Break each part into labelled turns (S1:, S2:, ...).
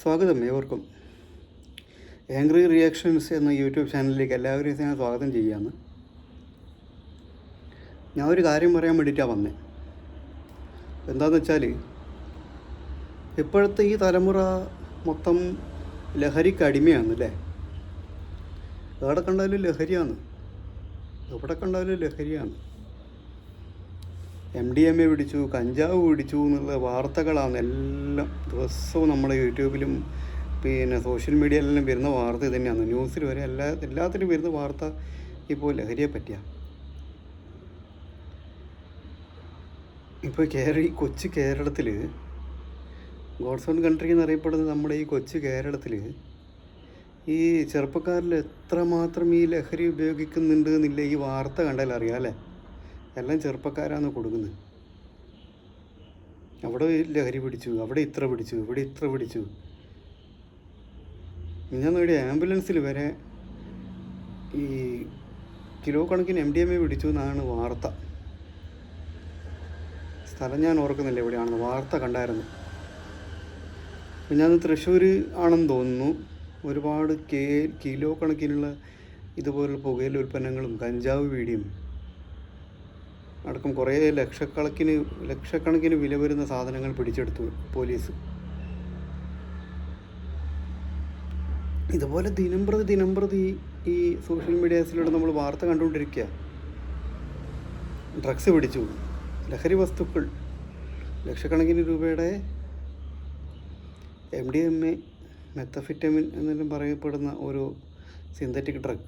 S1: സ്വാഗതം ഏവർക്കും. Angry reactions എന്ന യൂട്യൂബ് ചാനലിലേക്ക് എല്ലാവരെയും ഞാൻ സ്വാഗതം ചെയ്യുകയാണ്. ഞാൻ ഒരു കാര്യം പറയാൻ വേണ്ടിയിട്ടാണ് വന്നത്. എന്താണെന്ന് വെച്ചാൽ, ഇപ്പോഴത്തെ ഈ തലമുറ മൊത്തം ലഹരിക്ക് അടിമയാണല്ലേ. എവിടെ കണ്ടാലും ലഹരിയാണ്, എവിടെ കണ്ടാലും ലഹരിയാണ്. MDMA പിടിച്ചു, കഞ്ചാവ് പിടിച്ചു എന്നുള്ള വാർത്തകളാണ് എല്ലാം ദിവസവും നമ്മുടെ യൂട്യൂബിലും സോഷ്യൽ മീഡിയയിലെല്ലാം വരുന്ന വാർത്ത ഇത് തന്നെയാണ്. ന്യൂസിൽ വരെ എല്ലാത്തിലും വരുന്ന വാർത്ത ഇപ്പോൾ ലഹരിയെ പറ്റിയാണ്. ഇപ്പോൾ കൊച്ചു കേരളത്തിൽ, ഗോഡ്സ് ഓൺ കൺട്രി എന്നറിയപ്പെടുന്ന നമ്മുടെ ഈ കൊച്ചു കേരളത്തിൽ ഈ ചെറുപ്പക്കാരിൽ എത്രമാത്രം ഈ ലഹരി ഉപയോഗിക്കുന്നുണ്ട് എന്നില്ല ഈ വാർത്ത കണ്ടാൽ അറിയാം അല്ലേ. എല്ലാം ചെറുപ്പക്കാരാണ് കൊടുക്കുന്നത്. അവിടെ ലഹരി പിടിച്ചു, അവിടെ ഇത്ര പിടിച്ചു, ഇവിടെ ഇത്ര പിടിച്ചു. ഞാൻ നേടിയ ആംബുലൻസിൽ വരെ ഈ കിലോ കണക്കിന് MDMA പിടിച്ചു എന്നാണ് വാർത്ത. സ്ഥലം ഞാൻ ഓർക്കുന്നില്ല എവിടെയാണെന്ന്, വാർത്ത കണ്ടായിരുന്നു. ഞാൻ തൃശ്ശൂർ ആണെന്ന് തോന്നുന്നു. ഒരുപാട് കിലോ കണക്കിനുള്ള ഇതുപോലുള്ള പുകയില ഉൽപ്പന്നങ്ങളും കഞ്ചാവ് വീടിയും അടക്കം കുറേ ലക്ഷക്കണക്കിന് വില വരുന്ന സാധനങ്ങൾ പിടിച്ചെടുത്തു പോലീസ്. ഇതുപോലെ ദിനംപ്രതി ഈ സോഷ്യൽ മീഡിയാസിലൂടെ നമ്മൾ വാർത്ത കണ്ടുകൊണ്ടിരിക്കുക. ഡ്രഗ്സ് പിടിച്ചു, ലഹരി വസ്തുക്കൾ, ലക്ഷക്കണക്കിന് രൂപയുടെ MDMA, മെത്തഫെറ്റമിൻ എന്നെല്ലാം പറയപ്പെടുന്ന ഒരു സിന്തറ്റിക് ഡ്രഗ്.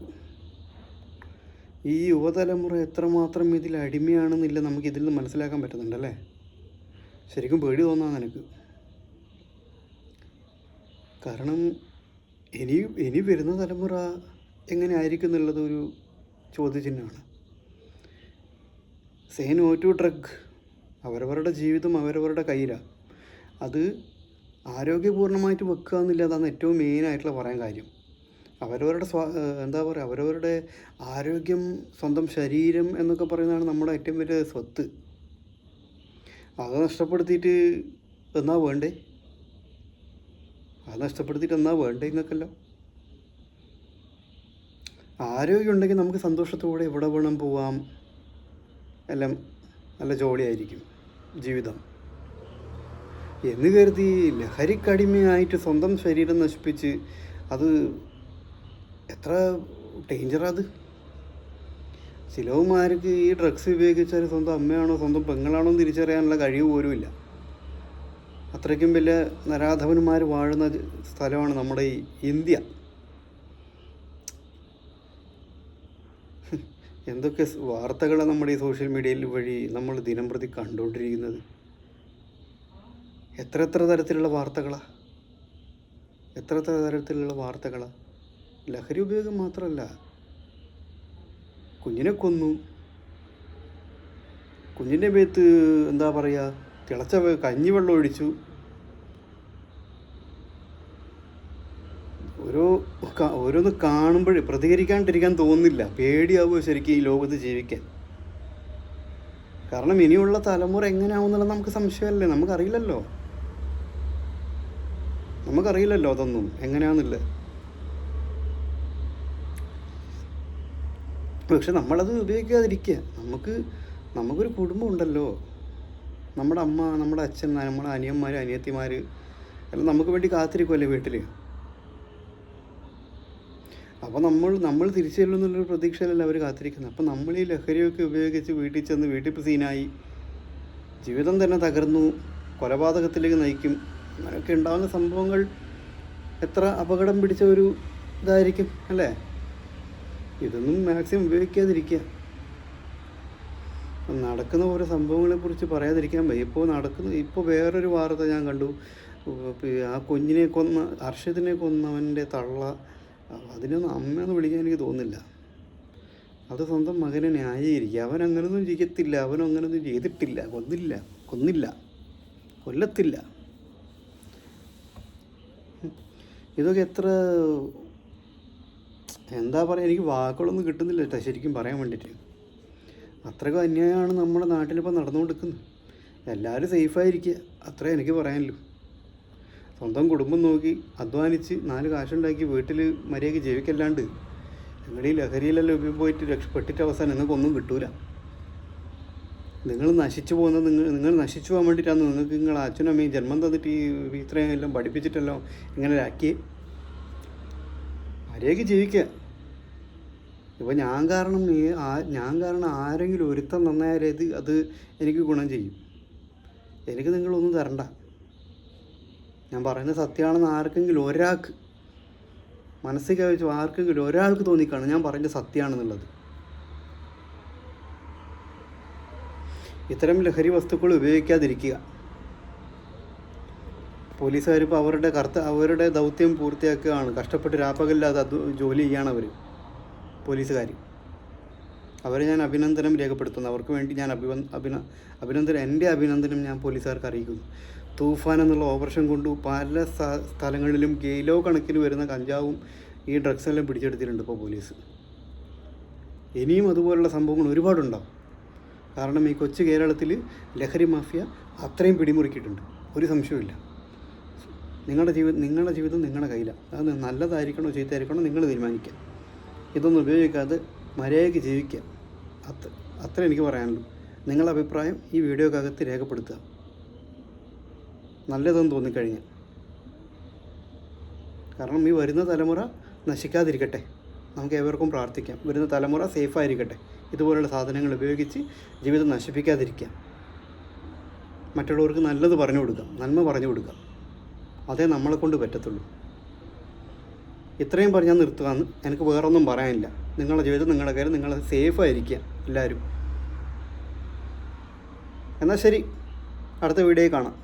S1: ഈ യുവതലമുറ എത്രമാത്രം ഇതിൽ അടിമയാണെന്നില്ല നമുക്ക് ഇതിൽ നിന്ന് മനസ്സിലാക്കാൻ പറ്റുന്നുണ്ടല്ലേ. ശരിക്കും പേടി തോന്നാൻ എനിക്ക്. കാരണം ഇനി വരുന്ന തലമുറ എങ്ങനെ ആയിരിക്കും എന്നുള്ളത് ഒരു ചോദ്യചിഹ്നമാണ്. Say no to drug. അവരവരുടെ ജീവിതം അവരവരുടെ കയ്യിലാണ്. അത് ആരോഗ്യപൂർണ്ണമായിട്ട് വെക്കുക എന്നില്ല, അതാണ് ഏറ്റവും മെയിനായിട്ടുള്ള പറയാൻ കാര്യം. അവരവരുടെ അവരവരുടെ ആരോഗ്യം, സ്വന്തം ശരീരം എന്നൊക്കെ പറയുന്നതാണ് നമ്മുടെ ഏറ്റവും വലിയ സ്വത്ത്. അത് നഷ്ടപ്പെടുത്തിയിട്ട് എന്നാ വേണ്ടേ? നിങ്ങൾക്കല്ലോ. ആരോഗ്യം ഉണ്ടെങ്കിൽ നമുക്ക് സന്തോഷത്തോടെ എവിടെ വേണം പോവാം, എല്ലാം നല്ല ജോളിയായിരിക്കും ജീവിതം എന്ന് കരുതി ലഹരിക്കടിമയായിട്ട് സ്വന്തം ശരീരം നശിപ്പിച്ച് അത് എത്ര ഡേഞ്ചറാത്. ചിലവന്മാർക്ക് ഈ ഡ്രഗ്സ് ഉപയോഗിച്ചാൽ സ്വന്തം അമ്മയാണോ സ്വന്തം പെങ്ങളാണോ എന്ന് തിരിച്ചറിയാനുള്ള കഴിവ് പോലുമില്ല. അത്രയ്ക്കും വലിയ നരാധവന്മാർ വാഴുന്ന സ്ഥലമാണ് നമ്മുടെ ഈ ഇന്ത്യ. എന്തൊക്കെ വാർത്തകളാണ് നമ്മുടെ ഈ സോഷ്യൽ മീഡിയയിൽ വഴി നമ്മൾ ദിനംപ്രതി കണ്ടുകൊണ്ടിരിക്കുന്നത്. എത്ര തരത്തിലുള്ള വാർത്തകളാണ്. ലഹരി ഉപയോഗം മാത്രമല്ല, കുഞ്ഞിനെ കൊന്നു, കുഞ്ഞിൻ്റെ മേത്ത് തിളച്ച കഞ്ഞിവെള്ളം ഒഴിച്ചു. ഓരോന്ന് കാണുമ്പോൾ പ്രതികരിക്കാണ്ടിരിക്കാൻ തോന്നുന്നില്ല. പേടിയാവുക ശരിക്കും ഈ ലോകത്ത് ജീവിക്കാൻ. കാരണം ഇനിയുള്ള തലമുറ എങ്ങനെയാവുന്നുള്ളത് നമുക്ക് സംശയമല്ലേ. നമുക്കറിയില്ലല്ലോ അതൊന്നും എങ്ങനെയാണെന്നില്ല. പക്ഷെ നമ്മളത് ഉപയോഗിക്കാതിരിക്കുക. നമുക്കൊരു കുടുംബം ഉണ്ടല്ലോ. നമ്മുടെ അമ്മ, നമ്മുടെ അച്ഛൻ, നമ്മുടെ അനിയന്മാർ, അനിയത്തിമാർ എല്ലാം നമുക്ക് വേണ്ടി കാത്തിരിക്കുമല്ലേ വീട്ടിൽ. അപ്പോൾ നമ്മൾ തിരിച്ചു ചെല്ലുമെന്നുള്ളൊരു പ്രതീക്ഷയിലല്ല അവർ കാത്തിരിക്കുന്നത്. അപ്പോൾ നമ്മൾ ഈ ലഹരിയൊക്കെ ഉപയോഗിച്ച് വീട്ടിൽ ചെന്ന് വീട്ടിൽ സീനായി ജീവിതം തന്നെ തകർന്നു, കൊലപാതകത്തിലേക്ക് നയിക്കും. അങ്ങനെയൊക്കെ ഉണ്ടാകുന്ന സംഭവങ്ങൾ എത്ര അപകടം പിടിച്ച ഒരു ഇതായിരിക്കും അല്ലേ. ഇതൊന്നും മാക്സിമം ഉപയോഗിക്കാതിരിക്കുക. നടക്കുന്ന ഓരോ സംഭവങ്ങളെക്കുറിച്ച് പറയാതിരിക്കാൻ വയ്യ. ഇപ്പോൾ വേറൊരു വാർത്ത ഞാൻ കണ്ടു. ആ കുഞ്ഞിനെ ഹർഷത്തിനെ കൊന്നവൻ്റെ തള്ള, അതിനൊന്നും അമ്മയെന്ന് വിളിക്കാൻ എനിക്ക് തോന്നുന്നില്ല. അത് സ്വന്തം മകനെ ന്യായീകരിക്കുക. അവൻ അങ്ങനൊന്നും ചെയ്യത്തില്ല, അവനങ്ങനൊന്നും ചെയ്തിട്ടില്ല, കൊല്ലത്തില്ല. ഇതൊക്കെ എത്ര എനിക്ക് വാക്കുകളൊന്നും കിട്ടുന്നില്ല കേട്ടോ ശരിക്കും പറയാൻ വേണ്ടിയിട്ട്. അത്രയ്ക്കും അന്യായമാണ് നമ്മുടെ നാട്ടിലിപ്പോൾ നടന്നുകൊണ്ടിരിക്കുന്നത്. എല്ലാവരും സേഫായിരിക്കുക, അത്രേ എനിക്ക് പറയാനുള്ളൂ. സ്വന്തം കുടുംബം നോക്കി അധ്വാനിച്ച് 4 കാശുണ്ടാക്കി വീട്ടിൽ മര്യാദയ്ക്ക് ജീവിക്കല്ലാണ്ട് നിങ്ങൾ ഈ ലഹരിയിലെല്ലാം പോയിട്ട് രക്ഷപ്പെട്ടിട്ട് അവസാനം നിങ്ങൾക്കൊന്നും കിട്ടൂല. നിങ്ങൾ നശിച്ചു പോകുന്നത് നിങ്ങൾ നശിച്ചു പോകാൻ വേണ്ടിയിട്ടാണ് നിങ്ങൾക്ക് നിങ്ങളെ അച്ഛനും അമ്മയും ജന്മം തന്നിട്ട് ഈ ഇത്രയും എല്ലാം പഠിപ്പിച്ചിട്ടല്ലോ ഇങ്ങനെ ആക്കി. മര്യാദയ്ക്ക് ജീവിക്കുക. ഇപ്പോൾ ഞാൻ കാരണം ആരെങ്കിലും ഒരുത്തം നന്നായാലേ അത് എനിക്ക് ഗുണം ചെയ്യും. എനിക്ക് നിങ്ങളൊന്നും തരണ്ട. ഞാൻ പറയുന്നത് സത്യമാണെന്ന് ആർക്കെങ്കിലും ഒരാൾക്ക് മനസ്സിൽ കവിച്ചു ആർക്കെങ്കിലും ഒരാൾക്ക് തോന്നിക്കാണ് ഞാൻ പറയുന്നത് സത്യമാണെന്നുള്ളത്. ഇത്തരം ലഹരി വസ്തുക്കൾ ഉപയോഗിക്കാതിരിക്കുക. പോലീസുകാർ ഇപ്പോൾ അവരുടെ ദൗത്യം പൂർത്തിയാക്കുകയാണ്. കഷ്ടപ്പെട്ട് രാപ്പകലില്ലാതെ ജോലി ചെയ്യാണ് അവർ പോലീസുകാർ. അവരെ ഞാൻ അഭിനന്ദനം രേഖപ്പെടുത്തുന്നു. അവർക്ക് വേണ്ടി ഞാൻ എൻ്റെ അഭിനന്ദനം ഞാൻ പോലീസുകാർക്ക് അറിയിക്കുന്നു. തൂഫാൻ എന്നുള്ള ഓപ്പറേഷൻ കൊണ്ട് പല സ്ഥലങ്ങളിലും കിലോ കണക്കിന് വരുന്ന കഞ്ചാവും ഈ ഡ്രഗ്സെല്ലാം പിടിച്ചെടുത്തിട്ടുണ്ട് ഇപ്പോൾ പോലീസ്. ഇനിയും അതുപോലുള്ള സംഭവങ്ങൾ ഒരുപാടുണ്ടാവും. കാരണം ഈ കൊച്ചു കേരളത്തിൽ ലഹരി മാഫിയ അത്രയും പിടിമുറുക്കിയിട്ടുണ്ട്, ഒരു സംശയമില്ല. നിങ്ങളുടെ ജീവിതം നിങ്ങളുടെ കയ്യിലാണ്. അത് നല്ലതായിരിക്കണോ ചീത്തയായിരിക്കണോ നിങ്ങൾ തീരുമാനിക്കുക. ഇതൊന്നും ഉപയോഗിക്കാതെ മര്യാദയ്ക്ക് ജീവിക്കുക. അത്ര എനിക്ക് പറയാനുള്ളൂ. നിങ്ങളുടെ അഭിപ്രായം ഈ വീഡിയോക്കകത്ത് രേഖപ്പെടുത്തുക, നല്ലതെന്ന് തോന്നിക്കഴിഞ്ഞാൽ. കാരണം ഈ വരുന്ന തലമുറ നശിക്കാതിരിക്കട്ടെ, നമുക്ക് ഏവർക്കും പ്രാർത്ഥിക്കാം. വരുന്ന തലമുറ സേഫായിരിക്കട്ടെ. ഇതുപോലുള്ള സാധനങ്ങൾ ഉപയോഗിച്ച് ജീവിതം നശിപ്പിക്കാതിരിക്കുക. മറ്റുള്ളവർക്ക് നല്ലത് പറഞ്ഞു കൊടുക്കാം, നന്മ പറഞ്ഞു കൊടുക്കാം. അതേ നമ്മളെ കൊണ്ട് പറ്റത്തുള്ളൂ. ഇത്രയും പറഞ്ഞാൽ നിർത്തുകയെന്ന് എനിക്ക് വേറൊന്നും പറയാനില്ല. നിങ്ങളുടെ ജീവിതം നിങ്ങളുടെ കയ്യിൽ, നിങ്ങൾ സേഫായിരിക്കുക എല്ലാവരും. എന്നാൽ ശരി, അടുത്ത വീഡിയോയിൽ കാണാം.